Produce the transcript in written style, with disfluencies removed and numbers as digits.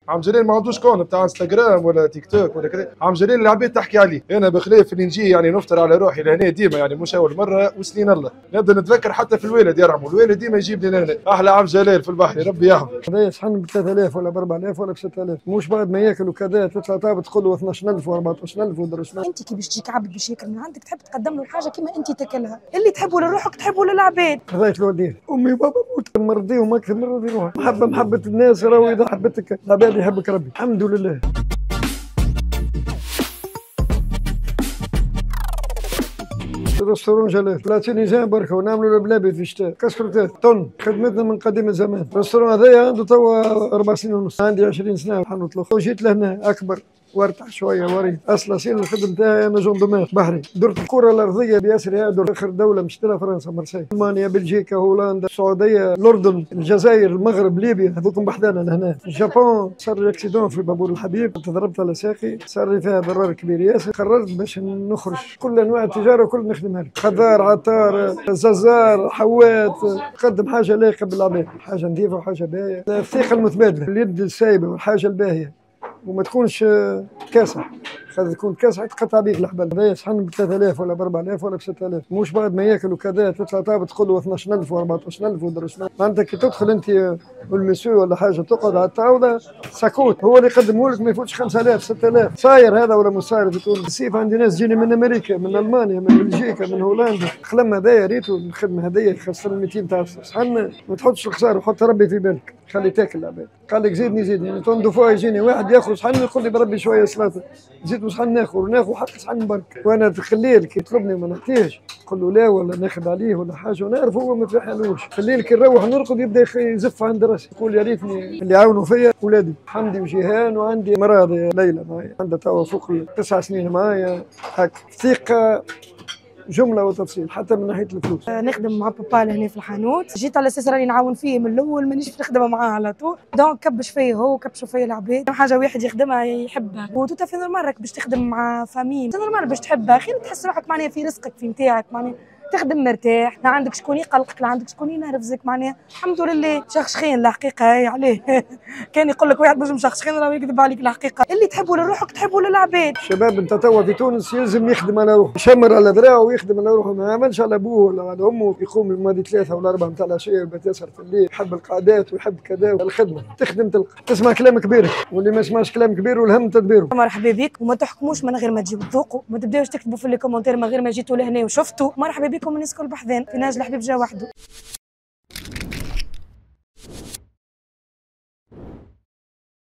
عم جليل ما عندوش كون بتاع انستغرام ولا تيك توك ولا كذا، عم جليل العباد تحكي عليه. انا بخلاف اللي نجي يعني نفطر على روحي لهنا ديما، يعني مش اول مره وسنين الله نبدا نتذكر حتى في الوالد يرحمه، الوالد ديما يجيبني لهنا احلى عم جلال في البحر ربي يحفظه. هذا يشحن ب 3000 ولا ب 4000 ولا ب 6000، مش بعد ما ياكل وكذا تطلع تهبط تقول له 12000 و14000 ودرا شنو. انت كي باش تجيك عبد باش ياكل من عندك تحب تقدم له الحاجه كيما انت تاكلها، اللي تحبه لروحك تحبه للعباد. هذاك الوالدين امي وبابا موت مرضيهم اكثر من راضي روحهم، محبه الناس راهو اذا حبتك العباد يحبك ربي الحمد لله. رستورون جلال 30 جان بركه ونعملوا البلابي في الشتاء كسكرتات طن، خدمتنا من قديم الزمان. الرستورون هذايا عنده توا 4 سنين ونص، عندي 20 سنه نطلق، وجيت لهنا اكبر وارتاح شويه وريد. اصلا سين الخدم تاعي انا جندومان بحري، درت الكره الارضيه بياسر، درت اخر دوله مشتريها فرنسا مرسي، المانيا، بلجيكا، هولندا، السعوديه، الاردن، الجزائر، المغرب، ليبيا، هذوكم بحذانا لهنا. اليابان صار لي اكسيدون في بابور الحبيب، تضربت على ساقي، صار لي فيها ضرر كبير ياسر، قررت باش نخرج كل انواع التجاره وكل نخدمها لك، خضار، عطار، ززار، حوات، نقدم حاجه لايقه بالعباد، حاجه نظيفه وحاجه باهيه. الثقه المتبادله، اليد السايبه والحاجه الباهيه وما تكونش كاسح، خاطر تكون كاسح تقطع بيك الحبل. هذا يشحن ب 3000 ولا ب 4000 ولا ب 6000، مش بعد ما ياكل وكذا تطلع تهبط تقول له 12000 و14000 ودرا شنو. معناتها كي تدخل انت والمسيو ولا حاجه تقعد على الطاوله سكوت، هو اللي يقدمه لك ما يفوتش 5000 6000. صاير هذا ولا مش صاير في تونس؟ السيف عندي ناس تجيني من امريكا، من المانيا، من بلجيكا، من هولندا، الخدم هذايا ريتو الخدمه هذيا يخسر 200 تاع شحال. ما تحطش الخساره وحط ربي في بالك، خلي تاكل العباد. قال لك زيدني يعني تنظف فوق يجيني واحد ياخذ شحال يقول لي بربي شويه سلطه، زيد شحال ناخذ حتى شحال برك، وانا تخليه كي يطلبني ما نعطيهش، نقول له لا ولا ناخذ عليه ولا حاجه، ونعرف هو ما في حالوش. الليل كي نروح نرقد يبدا يزف عند راسي، يقول يا ريتني اللي عاونوا فيا ولادي. حمدي وجيهان وعندي مراد ليلى معايا عندها توا فوق 9 سنين معايا، هكا ثقه جمله وتفصيل حتى من ناحيه الفلوس. نخدم مع بابا لهنا في الحانوت، جيت على اساس راني نعاون فيه من الاول، مانيش نخدم معاه على طول، دونك كبش فيا هو كبشوا فيا العباد. حاجه واحد يخدمها يحبها، وتوتا في مرك باش تخدم مع فامي نورمال باش تحبها، خير تحس روحك معناها في رزقك في نتاعك، معناها تخدم مرتاح، لا عندك شكون يقلقك، لا عندك شكون ينرفزك، معناها الحمد لله. شخشخين الحقيقه هاي عليه كان يقول لك واحد باش مشخشخين راه يكذب عليك، الحقيقه اللي تحبه لروحك تحبه للعباد. الشباب انت توا في تونس يلزم يخدم على روحه، يشمر على ذراعه ويخدم على روحه، ما يعملش على ابوه ولا على امه، يقوم الماضي 3 ولا 4 نتاع العشيه يبقى يسهر في الليل، يحب القعدات ويحب كذا. الخدمه تخدم تلقى، تسمع كلام كبير، واللي ما يسمعش كلام كبير والهم تدبيره. مرحبا بك، وما تحكموش من غير ما تجيو تذوقوا، ما تبداوش تكتبوا في لي كومونتير من غير ما جيتوا لهنا وشفتوا. مرحبا بكم الناس الكل بحذان، في ناجي الحبيب جا وحده.